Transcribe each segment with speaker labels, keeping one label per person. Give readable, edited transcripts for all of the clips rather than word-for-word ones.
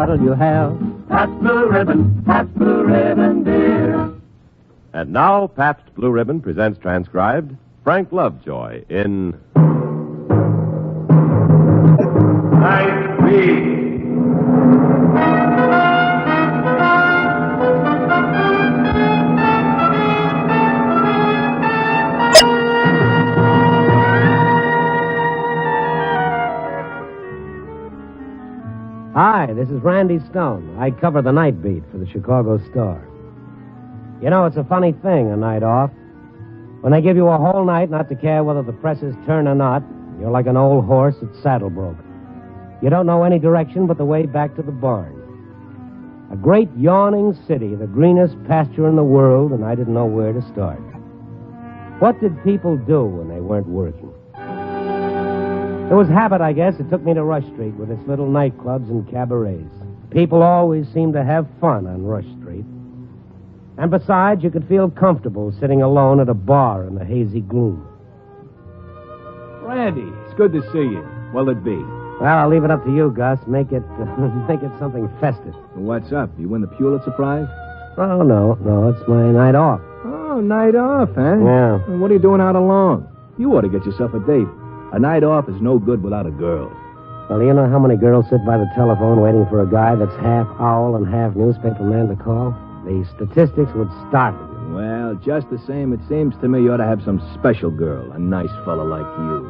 Speaker 1: what'll you have?
Speaker 2: Pabst Blue Ribbon, Pabst Blue Ribbon beer.
Speaker 3: And now, Pabst Blue Ribbon presents transcribed Frank Lovejoy in
Speaker 2: Night Beat.
Speaker 1: Hi, this is Randy Stone. I cover the night beat for the Chicago Star. You know, it's a funny thing, a night off. When they give you a whole night not to care whether the presses turn or not, you're like an old horse that's saddle broke. You don't know any direction but the way back to the barn. A great yawning city, the greenest pasture in the world, and I didn't know where to start. What did people do when they weren't working? It was habit, I guess. It took me to Rush Street with its little nightclubs and cabarets. People always seemed to have fun on Rush Street. And besides, you could feel comfortable sitting alone at a bar in the hazy gloom.
Speaker 4: Randy, it's good to see you. What'll it be?
Speaker 1: Well, I'll leave it up to you, Gus. Make it something festive.
Speaker 4: What's up? You win the Pulitzer Prize?
Speaker 1: Oh, no, it's my night off.
Speaker 4: Oh, night off, huh?
Speaker 1: Yeah.
Speaker 4: Well, what are you doing out alone? You ought to get yourself a date. A night off is no good without a girl.
Speaker 1: Well, you know how many girls sit by the telephone waiting for a guy that's half owl and half newspaper man to call? The statistics would startle you.
Speaker 4: Well, just the same, it seems to me you ought to have some special girl, a nice fella like you.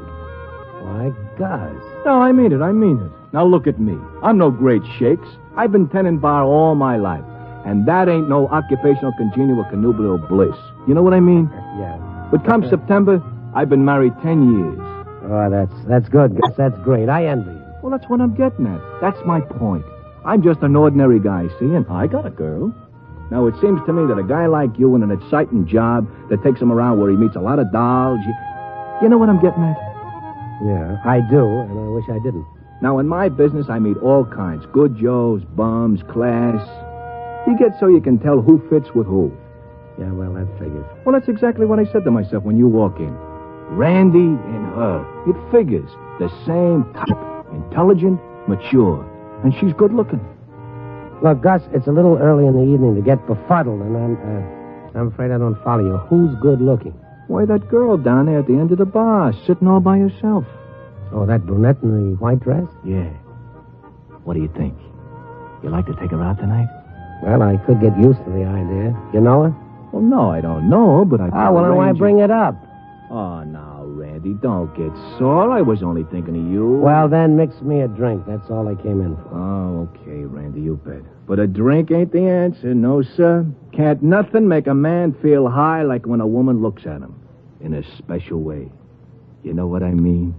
Speaker 1: Why, Gus.
Speaker 4: No, I mean it. Now look at me. I'm no great shakes. I've been tending bar all my life. And that ain't no occupational congenial connubial bliss. You know what I mean?
Speaker 1: Yeah.
Speaker 4: But come September, I've been married 10 years.
Speaker 1: Oh, that's good, Gus. That's great. I envy you.
Speaker 4: Well, that's what I'm getting at. That's my point. I'm just an ordinary guy, see, and I got a girl. Now, it seems to me that a guy like you in an exciting job that takes him around where he meets a lot of dolls, you know what I'm getting at?
Speaker 1: Yeah, I do, and I wish I didn't.
Speaker 4: Now, in my business, I meet all kinds. Good Joes, bums, class. You get so you can tell who fits with who.
Speaker 1: Yeah, well, that figures.
Speaker 4: Well, that's exactly what I said to myself when you walk in. Randy and her. It figures. The same type. Intelligent, mature. And she's good looking.
Speaker 1: Look, Gus, it's a little early in the evening to get befuddled, and I'm afraid I don't follow you. Who's good looking?
Speaker 4: Why, that girl down there at the end of the bar, sitting all by herself.
Speaker 1: Oh, that brunette in the white dress?
Speaker 4: Yeah. What do you think? You like to take her out tonight?
Speaker 1: Well, I could get used to the idea. You know her?
Speaker 4: Well, no, I don't know her, but I...
Speaker 1: Oh, well, then why bring it up?
Speaker 4: Oh, now, Randy, don't get sore. I was only thinking of you.
Speaker 1: Well, then mix me a drink. That's all I came in for.
Speaker 4: Oh, okay, Randy, you bet. But a drink ain't the answer, no, sir. Can't nothing make a man feel high like when a woman looks at him. In a special way. You know what I mean?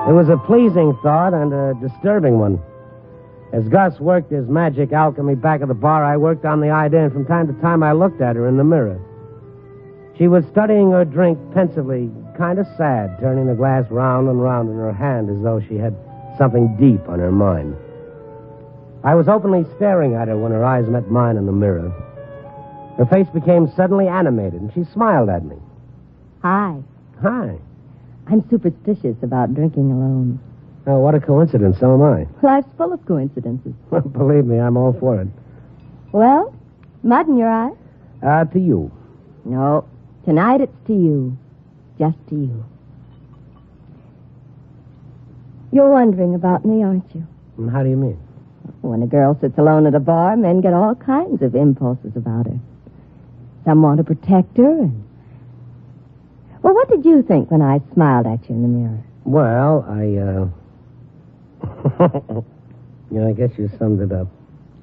Speaker 1: It was a pleasing thought and a disturbing one. As Gus worked his magic alchemy back at the bar, I worked on the idea, and from time to time I looked at her in the mirror. She was studying her drink pensively, kind of sad, turning the glass round and round in her hand as though she had something deep on her mind. I was openly staring at her when her eyes met mine in the mirror. Her face became suddenly animated, and she smiled at me.
Speaker 5: Hi.
Speaker 1: Hi.
Speaker 5: I'm superstitious about drinking alone.
Speaker 1: Oh, what a coincidence. So am I.
Speaker 5: Life's full of coincidences.
Speaker 1: Well, believe me, I'm all for it.
Speaker 5: Well, mud in your eye?
Speaker 1: To you.
Speaker 5: No. Tonight it's to you. Just to you. You're wondering about me, aren't you?
Speaker 1: And how do you mean?
Speaker 5: When a girl sits alone at a bar, men get all kinds of impulses about her. Some want to protect her, and... Well, what did you think when I smiled at you in the mirror?
Speaker 1: Well, yeah, I guess you summed it up.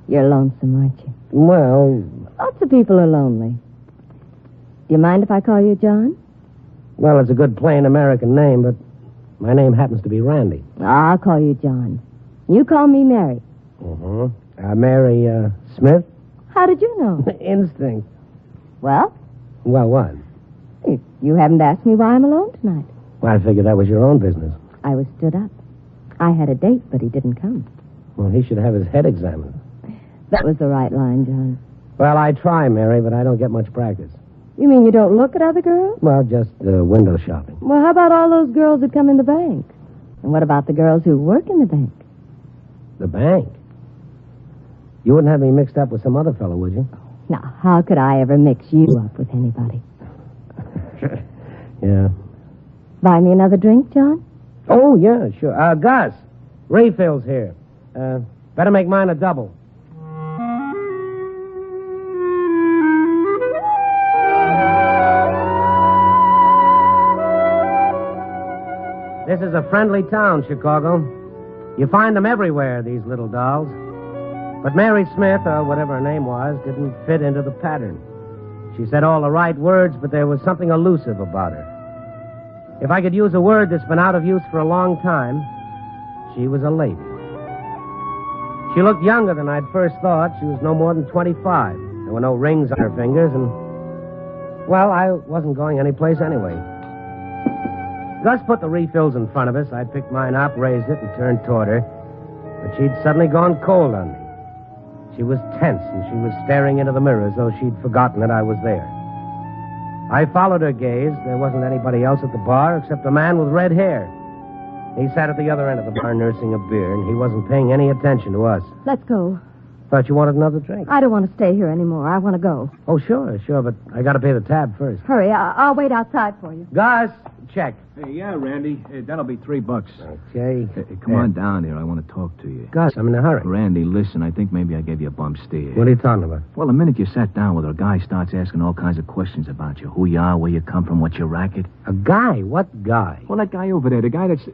Speaker 5: You're lonesome, aren't you?
Speaker 1: Well...
Speaker 5: Lots of people are lonely. Do you mind if I call you John?
Speaker 1: Well, it's a good plain American name, but my name happens to be Randy.
Speaker 5: I'll call you John. You call me Mary.
Speaker 1: Mary, Smith?
Speaker 5: How did you know?
Speaker 1: Instinct.
Speaker 5: Well?
Speaker 1: Well, what?
Speaker 5: You haven't asked me why I'm alone tonight.
Speaker 1: Well, I figured that was your own business.
Speaker 5: I was stood up. I had a date, but he didn't come.
Speaker 1: Well, he should have his head examined.
Speaker 5: That was the right line, John.
Speaker 1: Well, I try, Mary, but I don't get much practice.
Speaker 5: You mean you don't look at other girls?
Speaker 1: Well, just window shopping.
Speaker 5: Well, how about all those girls that come in the bank? And what about the girls who work in the bank?
Speaker 1: The bank? You wouldn't have me mixed up with some other fellow, would you?
Speaker 5: Now, how could I ever mix you up with anybody?
Speaker 1: Yeah.
Speaker 5: Buy me another drink, John?
Speaker 1: Oh, yeah, sure. Gus, refills here. Better make mine a double. This is a friendly town, Chicago. You find them everywhere, these little dolls. But Mary Smith, or whatever her name was, didn't fit into the pattern. She said all the right words, but there was something elusive about her. If I could use a word that's been out of use for a long time, she was a lady. She looked younger than I'd first thought. She was no more than 25. There were no rings on her fingers, and, well, I wasn't going anyplace anyway. Gus put the refills in front of us. I picked mine up, raised it, and turned toward her. But she'd suddenly gone cold on me. She was tense, and she was staring into the mirror as though she'd forgotten that I was there. I followed her gaze. There wasn't anybody else at the bar except a man with red hair. He sat at the other end of the bar nursing a beer, and he wasn't paying any attention to us.
Speaker 5: Let's go.
Speaker 1: Thought you wanted another drink.
Speaker 5: I don't want to stay here anymore. I want to go.
Speaker 1: Oh, sure, but I got to pay the tab first.
Speaker 5: Hurry, I'll wait outside for you.
Speaker 1: Gus, check.
Speaker 4: Hey, yeah, Randy. That'll be $3.
Speaker 1: Okay.
Speaker 4: Hey, come on down here. I want to talk to you.
Speaker 1: Gus, I'm in a hurry.
Speaker 4: Randy, listen, I think maybe I gave you a bum steer.
Speaker 1: What are you talking about?
Speaker 4: Well, the minute you sat down with her, a guy starts asking all kinds of questions about you. Who you are, where you come from, what's your racket.
Speaker 1: A guy? What guy?
Speaker 4: Well, that guy over there, the guy that's...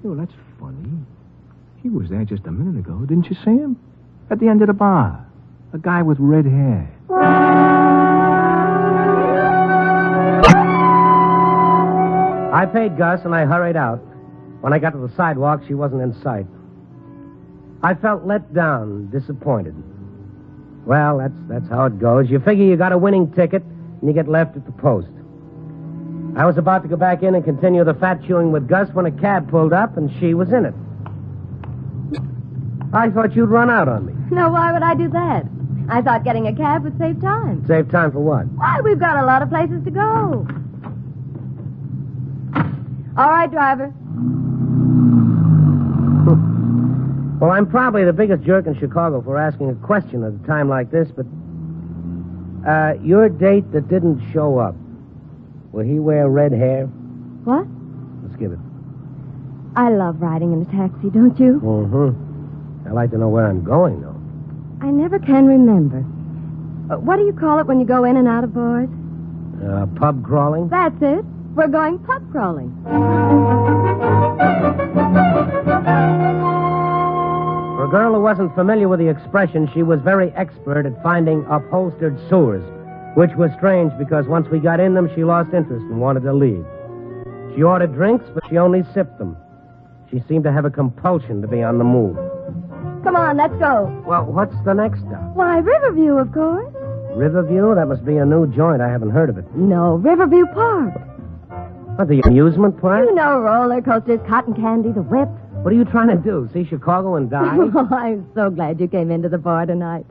Speaker 4: Oh, that's funny. He was there just a minute ago. Didn't you see him? At the end of the bar. A guy with red hair.
Speaker 1: I paid Gus, and I hurried out. When I got to the sidewalk, she wasn't in sight. I felt let down, disappointed. Well, that's how it goes. You figure you got a winning ticket, and you get left at the post. I was about to go back in and continue the fat chewing with Gus when a cab pulled up, and she was in it. I thought you'd run out on me.
Speaker 5: No, why would I do that? I thought getting a cab would save time.
Speaker 1: Save time for what?
Speaker 5: Why, we've got a lot of places to go. All right, driver.
Speaker 1: Well, I'm probably the biggest jerk in Chicago for asking a question at a time like this, but... your date that didn't show up, will he wear red hair?
Speaker 5: What?
Speaker 1: Let's give it.
Speaker 5: I love riding in a taxi, don't you?
Speaker 1: Mm-hmm. I'd like to know where I'm going, though.
Speaker 5: I never can remember. What do you call it when you go in and out of bars?
Speaker 1: Pub crawling?
Speaker 5: That's it. We're going pub crawling.
Speaker 1: For a girl who wasn't familiar with the expression, she was very expert at finding upholstered sewers, which was strange because once we got in them, she lost interest and wanted to leave. She ordered drinks, but she only sipped them. She seemed to have a compulsion to be on the move.
Speaker 5: Come on, let's go.
Speaker 1: Well, what's the next stop?
Speaker 5: Why, Riverview, of course.
Speaker 1: Riverview? That must be a new joint. I haven't heard of it.
Speaker 5: No, Riverview Park.
Speaker 1: What, the amusement park?
Speaker 5: You know roller coasters, cotton candy, the whip.
Speaker 1: What are you trying to do? See Chicago and die?
Speaker 5: Oh, I'm so glad you came into the bar tonight.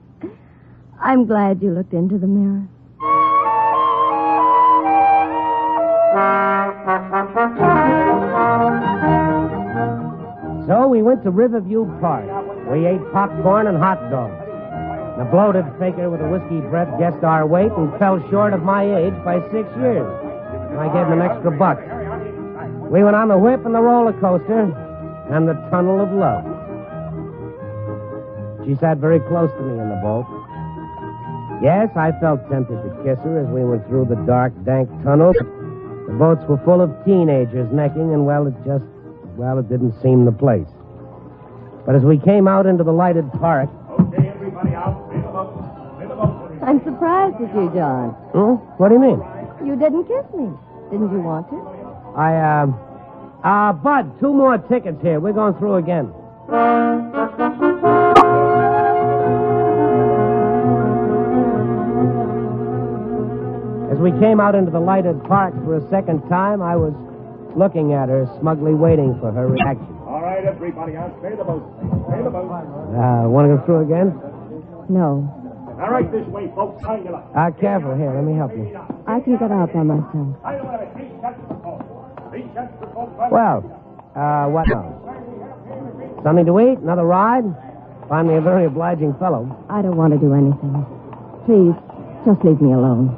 Speaker 5: I'm glad you looked into the mirror.
Speaker 1: So we went to Riverview Park. We ate popcorn and hot dogs. The bloated faker with a whiskey breath guessed our weight and fell short of my age by 6 years. I gave him an extra buck. We went on the whip and the roller coaster and the tunnel of love. She sat very close to me in the boat. Yes, I felt tempted to kiss her as we went through the dark, dank tunnel. The boats were full of teenagers necking, and, it didn't seem the place. But as we came out into the lighted park...
Speaker 2: Okay, everybody out. In the boat.
Speaker 5: I'm surprised at you, John.
Speaker 1: What do you mean?
Speaker 5: You didn't kiss me. Didn't you want to?
Speaker 1: Bud, 2 more tickets here. We're going through again. As we came out into the lighted park for a second time, I was looking at her, smugly waiting for her reaction.
Speaker 2: All right, everybody out. Stay the boat. Stay the boat.
Speaker 1: Want to go through again?
Speaker 5: No.
Speaker 2: All right, this way, folks. How you like?
Speaker 1: Careful. Here, let me help you.
Speaker 5: I can get out by myself.
Speaker 2: I don't have 3 cents for folks. 3 cents for folks.
Speaker 1: Well, What now? Something to eat? Another ride? Find me a very obliging fellow.
Speaker 5: I don't want to do anything. Please, just leave me alone.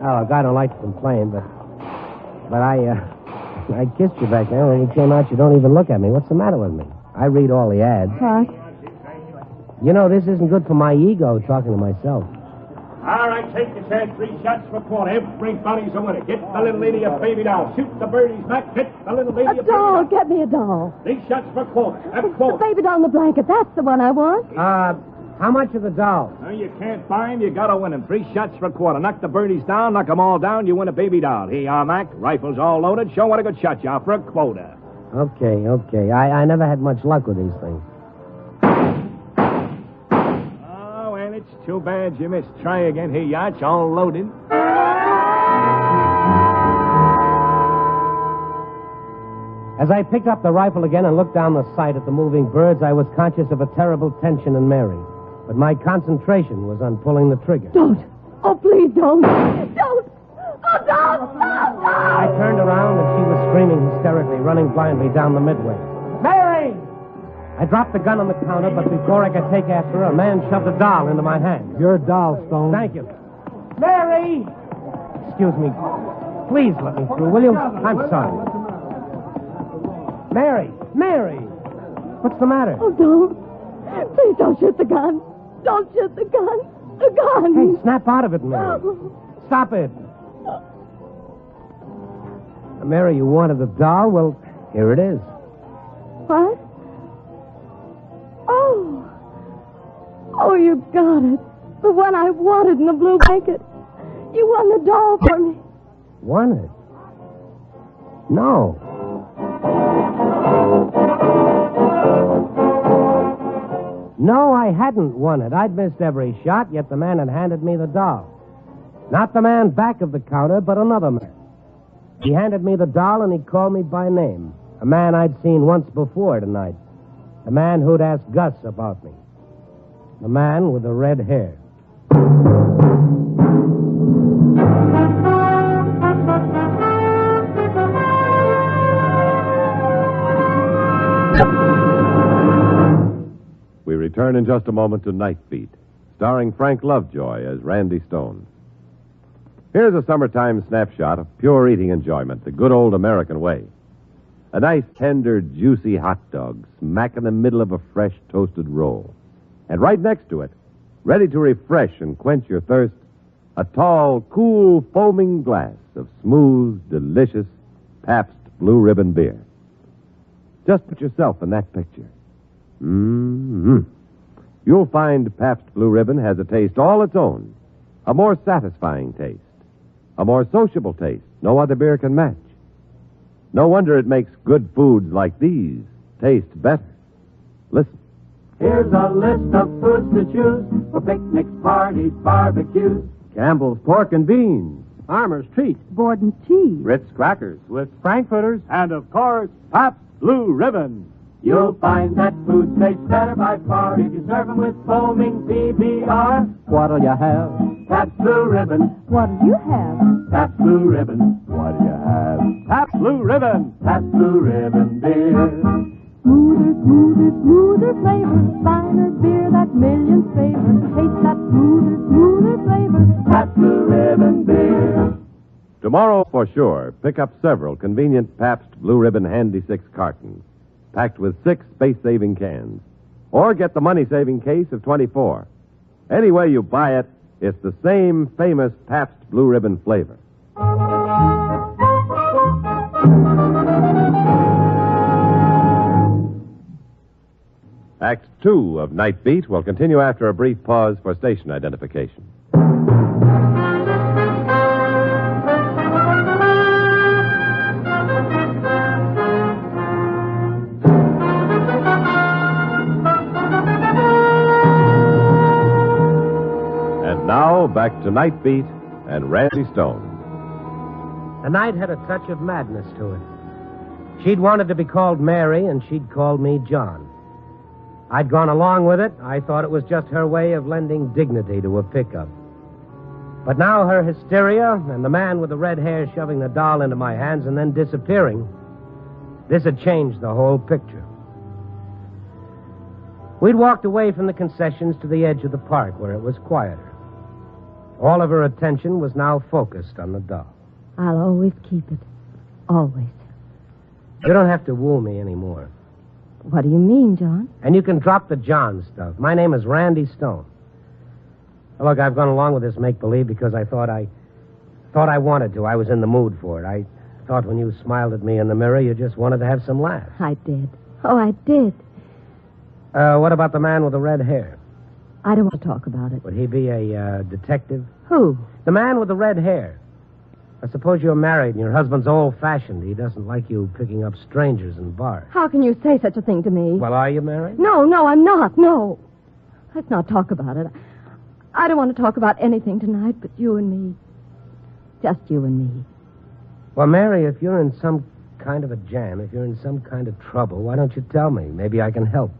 Speaker 1: Oh, look, I don't like to complain, but I kissed you back there. When you came out, you don't even look at me. What's the matter with me? I read all the ads.
Speaker 5: What?
Speaker 1: You know, this isn't good for my ego, talking to myself.
Speaker 6: All right, take your chance. 3 shots for a quarter. Everybody's a winner. Get the little lady a baby doll. Shoot the birdies back. Get the little lady a
Speaker 5: A
Speaker 6: baby
Speaker 5: doll.
Speaker 6: doll.
Speaker 5: Get me a doll.
Speaker 6: 3 shots for a quarter. A
Speaker 5: The
Speaker 6: quarter.
Speaker 5: baby doll in the blanket. That's the one I want.
Speaker 1: How much are the dolls?
Speaker 4: No, you can't buy 'em. You gotta win 'em. 3 shots for a quarter. Knock the birdies down. Knock 'em all down. You win a baby doll. Here you are, Mac. Rifles all loaded. Show what a good shot you are for a quota.
Speaker 1: Okay. I never had much luck with these things.
Speaker 4: Oh, and it's too bad you missed. Try again. Here you are. It's all loaded.
Speaker 1: As I picked up the rifle again and looked down the sight at the moving birds, I was conscious of a terrible tension in Mary. But my concentration was on pulling the trigger.
Speaker 5: Don't. Oh, please don't. Don't. Oh, don't.
Speaker 1: I turned around and she was screaming hysterically, running blindly down the midway. Mary! I dropped the gun on the counter, but before I could take after her, a man shoved a doll into my hand.
Speaker 7: Your doll, Stone.
Speaker 1: Thank you. Mary! Excuse me. Please let me through, will you? I'm sorry. Mary! What's the matter?
Speaker 5: Oh, don't. Please don't shoot the gun. Don't shoot the gun. The gun.
Speaker 1: Hey, snap out of it, Mary. Stop it. Mary, you wanted the doll? Well, here it is.
Speaker 5: What? Oh, you got it. The one I wanted in the blue blanket. You won the doll for me.
Speaker 1: Won it? No. No, I hadn't won it. I'd missed every shot, yet the man had handed me the doll. Not the man back of the counter, but another man. He handed me the doll and he called me by name. A man I'd seen once before tonight. A man who'd asked Gus about me. The man with the red hair.
Speaker 3: We return in just a moment to Night Beat, starring Frank Lovejoy as Randy Stone. Here's a summertime snapshot of pure eating enjoyment, the good old American way. A nice, tender, juicy hot dog smack in the middle of a fresh toasted roll. And right next to it, ready to refresh and quench your thirst, a tall, cool, foaming glass of smooth, delicious Pabst Blue Ribbon beer. Just put yourself in that picture. Mm-hmm. You'll find Pabst Blue Ribbon has a taste all its own, a more satisfying taste, a more sociable taste no other beer can match. No wonder it makes good foods like these taste better. Listen.
Speaker 2: Here's a list of foods to choose for picnics, parties, barbecues.
Speaker 1: Campbell's Pork and Beans.
Speaker 7: Armour's Treat.
Speaker 5: Borden cheese.
Speaker 3: Ritz crackers with
Speaker 7: Frankfurters.
Speaker 4: And, of course, Pabst Blue Ribbon.
Speaker 2: You'll find that food tastes better by far if you serve them with foaming PBR.
Speaker 7: What'll you have?
Speaker 2: Pabst Blue Ribbon,
Speaker 5: What do you have?
Speaker 2: Pabst Blue Ribbon,
Speaker 3: what do you have?
Speaker 4: Pabst Blue Ribbon.
Speaker 2: Pabst Blue Ribbon beer.
Speaker 5: Smoother flavor. Finer beer that millions favor. Taste that smoother flavor.
Speaker 2: Pabst Blue Ribbon beer.
Speaker 3: Tomorrow, for sure, pick up several convenient Pabst Blue Ribbon Handy 6 cartons, packed with 6 space-saving cans. Or get the money-saving case of 24. Any way you buy it, it's the same famous Pabst Blue Ribbon flavor. Act 2 of Night Beat will continue after a brief pause for station identification. And now, back to Night Beat and Randy Stone.
Speaker 1: The night had a touch of madness to it. She'd wanted to be called Mary, and she'd called me John. I'd gone along with it. I thought it was just her way of lending dignity to a pickup. But now her hysteria and the man with the red hair shoving the doll into my hands and then disappearing. This had changed the whole picture. We'd walked away from the concessions to the edge of the park where it was quieter. All of her attention was now focused on the doll.
Speaker 5: I'll always keep it. Always.
Speaker 1: You don't have to woo me anymore.
Speaker 5: What do you mean, John?
Speaker 1: And you can drop the John stuff. My name is Randy Stone. Look, I've gone along with this make-believe because I thought I wanted to. I was in the mood for it. I thought when you smiled at me in the mirror, you just wanted to have some laughs.
Speaker 5: I did. Oh, I did.
Speaker 1: What about the man with the red hair?
Speaker 5: I don't want to talk about it.
Speaker 1: Would he be a detective?
Speaker 5: Who?
Speaker 1: The man with the red hair. I suppose you're married and your husband's old-fashioned. He doesn't like you picking up strangers in bars.
Speaker 5: How can you say such a thing to me?
Speaker 1: Well, are you married?
Speaker 5: No, I'm not. No. Let's not talk about it. I don't want to talk about anything tonight but you and me. Just you and me.
Speaker 1: Well, Mary, if you're in some kind of a jam, if you're in some kind of trouble, why don't you tell me? Maybe I can help.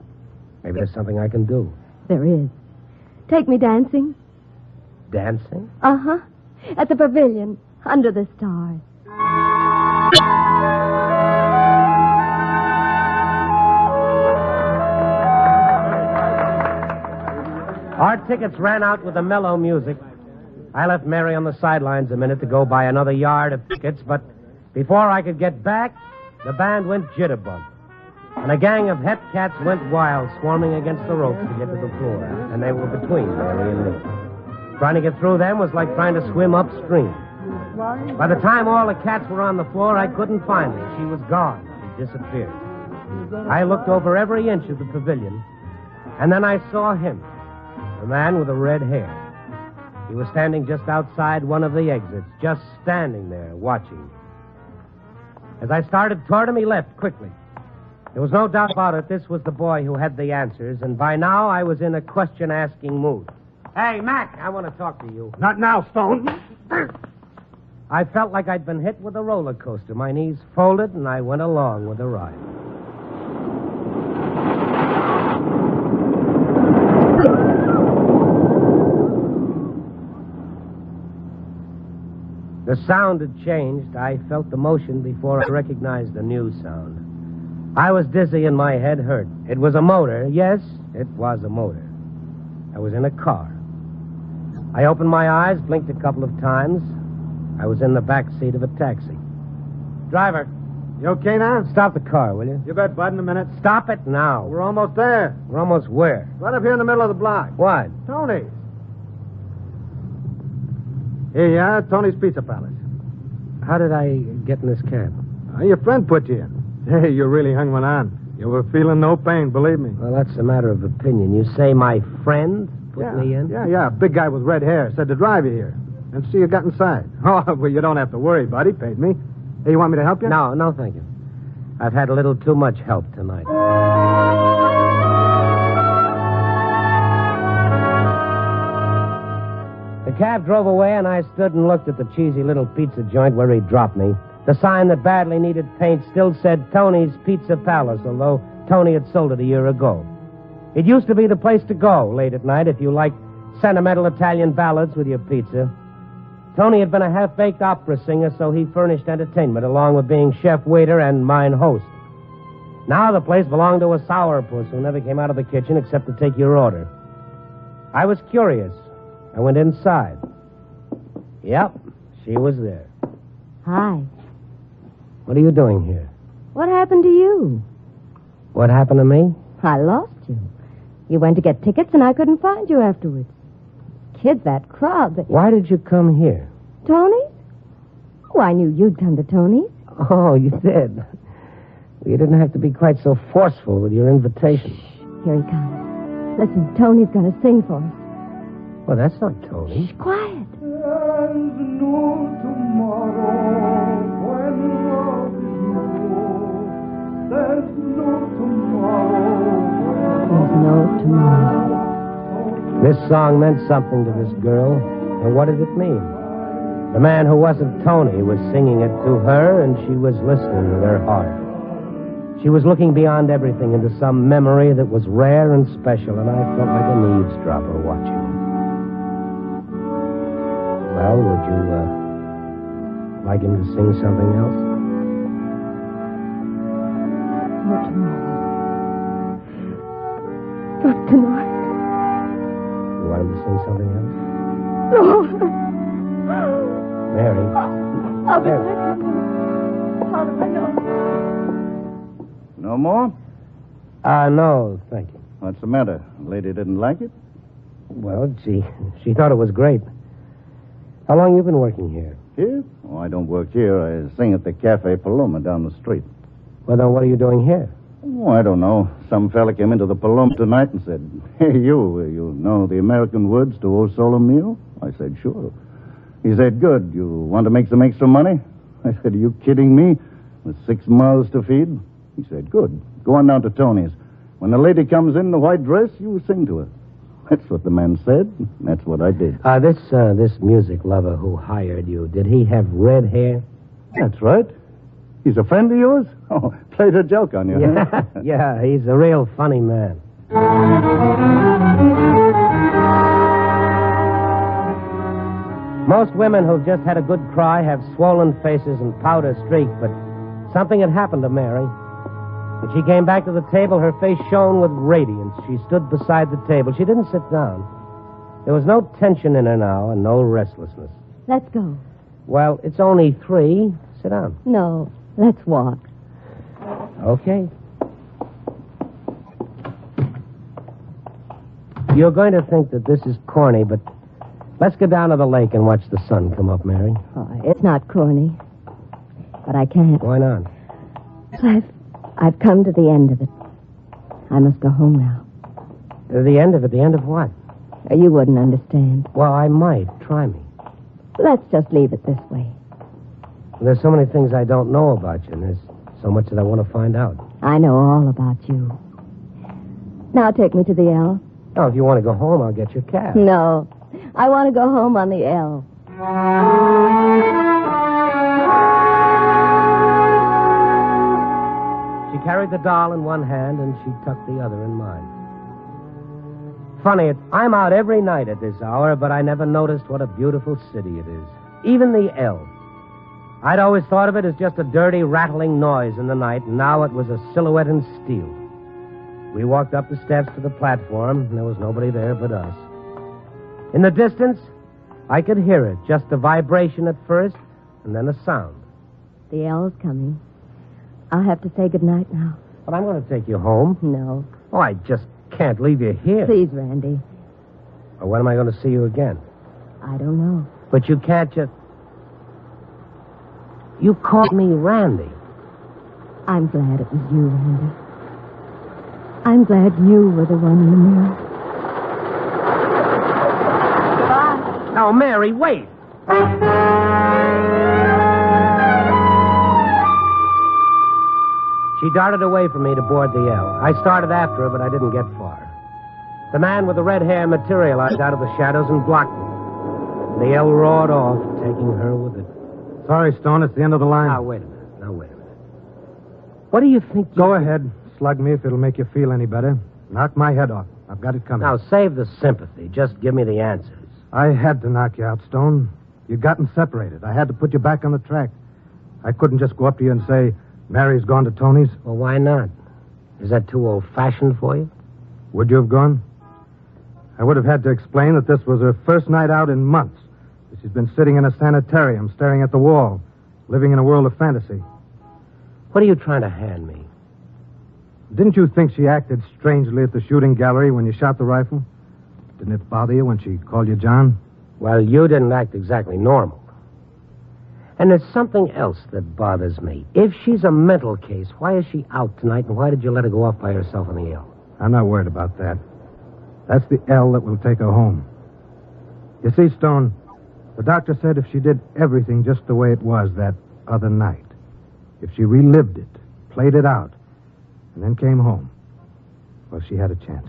Speaker 1: Maybe there's something I can do.
Speaker 5: There is. Take me dancing.
Speaker 1: Dancing?
Speaker 5: Uh-huh. At the pavilion, under the stars.
Speaker 1: Our tickets ran out with the mellow music. I left Mary on the sidelines a minute to go buy another yard of tickets, but before I could get back, the band went jitterbug. And a gang of het cats went wild, swarming against the ropes to get to the floor. And they were between Mary and me. Trying to get through them was like trying to swim upstream. By the time all the cats were on the floor, I couldn't find her. She was gone. She disappeared. I looked over every inch of the pavilion, and then I saw him, the man with the red hair. He was standing just outside one of the exits, just standing there, watching. As I started toward him, he left quickly. There was no doubt about it. This was the boy who had the answers, and by now I was in a question-asking mood. Hey, Mac, I want to talk to you.
Speaker 6: Not now, Stone.
Speaker 1: I felt like I'd been hit with a roller coaster. My knees folded, and I went along with the ride. The sound had changed. I felt the motion before I recognized the new sound. I was dizzy and my head hurt. It was a motor. Yes, it was a motor. I was in a car. I opened my eyes, blinked a couple of times. I was in the back seat of a taxi. Driver.
Speaker 8: You okay now?
Speaker 1: Stop the car, will you?
Speaker 8: You bet, bud, in a minute.
Speaker 1: Stop it now.
Speaker 8: We're almost there.
Speaker 1: We're almost where?
Speaker 8: Right up here in the middle of the block.
Speaker 1: What?
Speaker 8: Tony's. Here you are, Tony's Pizza Palace.
Speaker 1: How did I get in this cab?
Speaker 8: Your friend put you in. Hey, you really hung one on. You were feeling no pain, believe me.
Speaker 1: Well, that's a matter of opinion. You say my friend put me in?
Speaker 8: Yeah. Big guy with red hair. Said to drive you here. And see you got inside. Oh, well, you don't have to worry, buddy. Paid me. Hey, you want me to help you?
Speaker 1: No, thank you. I've had a little too much help tonight. The cab drove away, and I stood and looked at the cheesy little pizza joint where he dropped me. The sign that badly needed paint still said Tony's Pizza Palace, although Tony had sold it a year ago. It used to be the place to go late at night if you liked sentimental Italian ballads with your pizza. Tony had been a half-baked opera singer, so he furnished entertainment along with being chef, waiter, and mine host. Now the place belonged to a sourpuss who never came out of the kitchen except to take your order. I was curious. I went inside. Yep, she was there.
Speaker 5: Hi.
Speaker 1: What are you doing here?
Speaker 5: What happened to you?
Speaker 1: What happened to me?
Speaker 5: I lost you. You went to get tickets, and I couldn't find you afterwards. Kids, that crowd.
Speaker 1: Why did you come here?
Speaker 5: Tony's? Oh, I knew you'd come to Tony's.
Speaker 1: Oh, you did. You didn't have to be quite so forceful with your invitation.
Speaker 5: Here he comes. Listen, Tony's going to sing for us.
Speaker 1: Well, that's not Tony.
Speaker 5: Shh, quiet.
Speaker 2: There's no tomorrow when love is new. There's no tomorrow.
Speaker 5: There's no tomorrow.
Speaker 1: This song meant something to this girl. And what did it mean? The man who wasn't Tony was singing it to her, and she was listening with her heart. She was looking beyond everything into some memory that was rare and special, and I felt like an eavesdropper watching. Well, would you like him to sing something else?
Speaker 5: Not tomorrow. Not tonight.
Speaker 1: You want him to sing something else?
Speaker 5: No.
Speaker 1: Mary.
Speaker 5: I'll be
Speaker 1: Mary.
Speaker 5: back. How do I know?
Speaker 9: No more?
Speaker 1: No, thank you.
Speaker 9: What's the matter? The lady didn't like it?
Speaker 1: Well, she thought it was great. How long you been working here?
Speaker 9: Here? Oh, I don't work here. I sing at the Cafe Paloma down the street.
Speaker 1: Well, then what are you doing here?
Speaker 9: Oh, I don't know. Some fella came into the Paloma tonight and said, "Hey, you know the American words to O Solo Mio?" I said, "Sure." He said, "Good. You want to make some extra money?" I said, "Are you kidding me? With 6 mouths to feed?" He said, "Good. Go on down to Tony's. When the lady comes in the white dress, you sing to her." That's what the man said. That's what I did.
Speaker 1: This music lover who hired you, did he have red hair?
Speaker 9: That's right. He's a friend of yours? Oh, played a joke on you,
Speaker 1: Yeah,
Speaker 9: huh?
Speaker 1: yeah, he's a real funny man. Most women who've just had a good cry have swollen faces and powder streaks, but something had happened to Mary. When she came back to the table, her face shone with radiance. She stood beside the table. She didn't sit down. There was no tension in her now and no restlessness.
Speaker 5: Let's go.
Speaker 1: Well, it's only 3. Sit down.
Speaker 5: No, let's walk.
Speaker 1: Okay. You're going to think that this is corny, but let's go down to the lake and watch the sun come up, Mary.
Speaker 5: Oh, it's not corny. But I can't.
Speaker 1: Why not?
Speaker 5: I've come to the end of it. I must go home now.
Speaker 1: The end of it? The end of what?
Speaker 5: You wouldn't understand.
Speaker 1: Well, I might. Try me.
Speaker 5: Let's just leave it this way.
Speaker 1: There's so many things I don't know about you, and there's so much that I want to find out.
Speaker 5: I know all about you. Now take me to the L.
Speaker 1: Oh, if you want to go home, I'll get your cab.
Speaker 5: No. I want to go home on the L.
Speaker 1: She carried the doll in one hand, and she tucked the other in mine. Funny, I'm out every night at this hour, but I never noticed what a beautiful city it is. Even the L. I'd always thought of it as just a dirty, rattling noise in the night, and now it was a silhouette in steel. We walked up the steps to the platform, and there was nobody there but us. In the distance, I could hear it, just a vibration at first, and then a sound.
Speaker 5: The L's coming. I'll have to say goodnight now.
Speaker 1: But I'm going to take you home.
Speaker 5: No.
Speaker 1: Oh, I just can't leave you here.
Speaker 5: Please, Randy.
Speaker 1: Or when am I going to see you again?
Speaker 5: I don't know.
Speaker 1: But you can't just... You called me Randy.
Speaker 5: I'm glad it was you, Randy. I'm glad you were the one in the mirror. Goodbye.
Speaker 1: Now, Mary, wait. She darted away from me to board the L. I started after her, but I didn't get far. The man with the red hair materialized out of the shadows and blocked me. The L roared off, taking her with it.
Speaker 8: Sorry, Stone, it's the end of the line.
Speaker 1: Now, wait a minute. What do you think you...
Speaker 8: Go ahead. Slug me if it'll make you feel any better. Knock my head off. I've got it coming.
Speaker 1: Now, save the sympathy. Just give me the answers.
Speaker 8: I had to knock you out, Stone. You'd gotten separated. I had to put you back on the track. I couldn't just go up to you and say, Mary's gone to Tony's.
Speaker 1: Well, why not? Is that too old-fashioned for you?
Speaker 8: Would you have gone? I would have had to explain that this was her first night out in months. That she's been sitting in a sanitarium, staring at the wall, living in a world of fantasy.
Speaker 1: What are you trying to hand me?
Speaker 8: Didn't you think she acted strangely at the shooting gallery when you shot the rifle? Didn't it bother you when she called you John?
Speaker 1: Well, you didn't act exactly normal. And there's something else that bothers me. If she's a mental case, why is she out tonight, and why did you let her go off by herself on the L?
Speaker 8: I'm not worried about that. That's the L that will take her home. You see, Stone, the doctor said if she did everything just the way it was that other night, if she relived it, played it out, and then came home, well, she had a chance.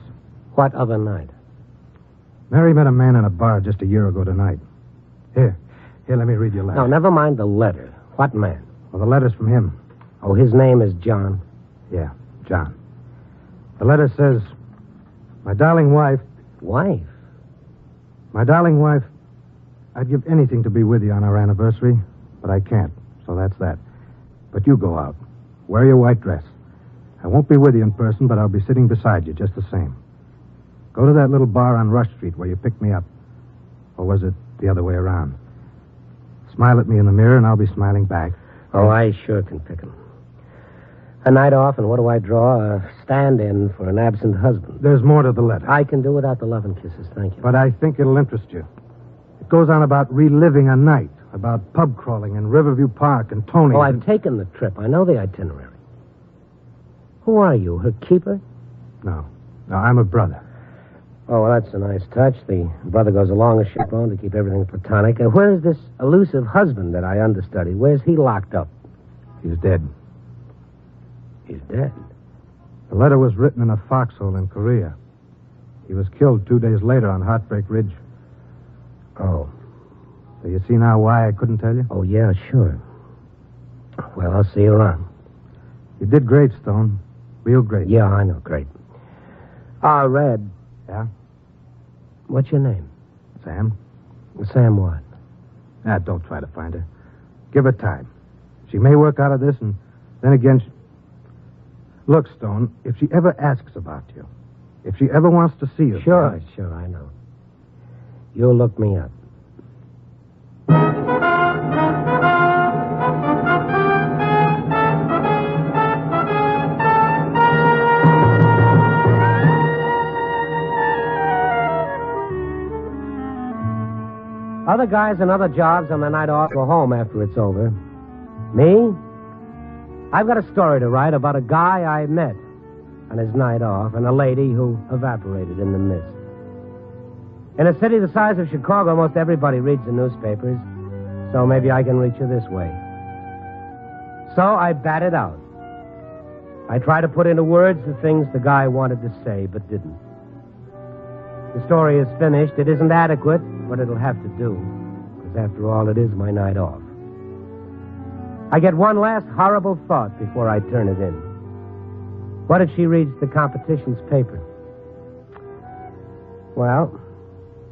Speaker 1: What other night?
Speaker 8: Mary met a man in a bar just a year ago tonight. Here, let me read your letter.
Speaker 1: No, never mind the letter. What man?
Speaker 8: Well, the letter's from him.
Speaker 1: Oh, his name is John?
Speaker 8: Yeah, John. The letter says, My darling wife...
Speaker 1: Wife?
Speaker 8: My darling wife, I'd give anything to be with you on our anniversary, but I can't, so that's that. But you go out. Wear your white dress. I won't be with you in person, but I'll be sitting beside you just the same. Go to that little bar on Rush Street where you picked me up. Or was it the other way around? Smile at me in the mirror, and I'll be smiling back.
Speaker 1: Oh, I sure can pick 'em. A night off, and what do I draw? A stand-in for an absent husband.
Speaker 8: There's more to the letter.
Speaker 1: I can do without the love and kisses, thank you.
Speaker 8: But I think it'll interest you. It goes on about reliving a night, about pub crawling in Riverview Park and Tony's.
Speaker 1: Oh, I've taken the trip. I know the itinerary. Who are you, her keeper?
Speaker 8: No, I'm a brother.
Speaker 1: Oh, well, that's a nice touch. The brother goes along a chaperone to keep everything platonic. Where's this elusive husband that I understudy? Where's he locked up?
Speaker 8: He's dead.
Speaker 1: He's dead.
Speaker 8: The letter was written in a foxhole in Korea. He was killed 2 days later on Heartbreak Ridge.
Speaker 1: Oh.
Speaker 8: So you see now why I couldn't tell you?
Speaker 1: Oh, yeah, sure. Well, I'll see you around.
Speaker 8: You did great, Stone. Real great.
Speaker 1: Yeah, I know, great. Red.
Speaker 8: Yeah?
Speaker 1: What's your name?
Speaker 8: Sam?
Speaker 1: Sam what?
Speaker 8: Don't try to find her. Give her time. She may work out of this, and then again... Look, Stone, if she ever asks about you, if she ever wants to see you...
Speaker 1: Sure, I know. You'll look me up. Other guys and other jobs on the night off go home after it's over. Me? I've got a story to write about a guy I met on his night off and a lady who evaporated in the mist. In a city the size of Chicago, most everybody reads the newspapers, so maybe I can reach you this way. So I bat it out. I try to put into words the things the guy wanted to say but didn't. The story is finished. It isn't adequate, but it'll have to do, because after all, it is my night off. I get one last horrible thought before I turn it in. What if she reads the competition's paper? Well,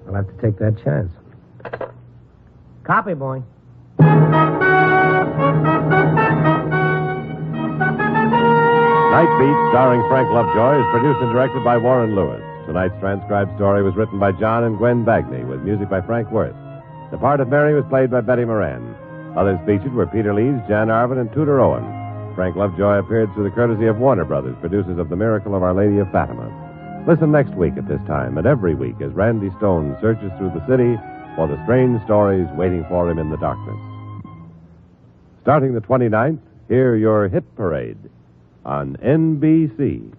Speaker 1: I'll have to take that chance. Copy, boy.
Speaker 3: Night Beat, starring Frank Lovejoy, is produced and directed by Warren Lewis. Tonight's transcribed story was written by John and Gwen Bagney, with music by Frank Worth. The part of Mary was played by Betty Moran. Others featured were Peter Leeds, Jan Arvin, and Tudor Owen. Frank Lovejoy appeared through the courtesy of Warner Brothers, producers of The Miracle of Our Lady of Fatima. Listen next week at this time, and every week, as Randy Stone searches through the city for the strange stories waiting for him in the darkness. Starting the 29th, hear your hit parade on NBC.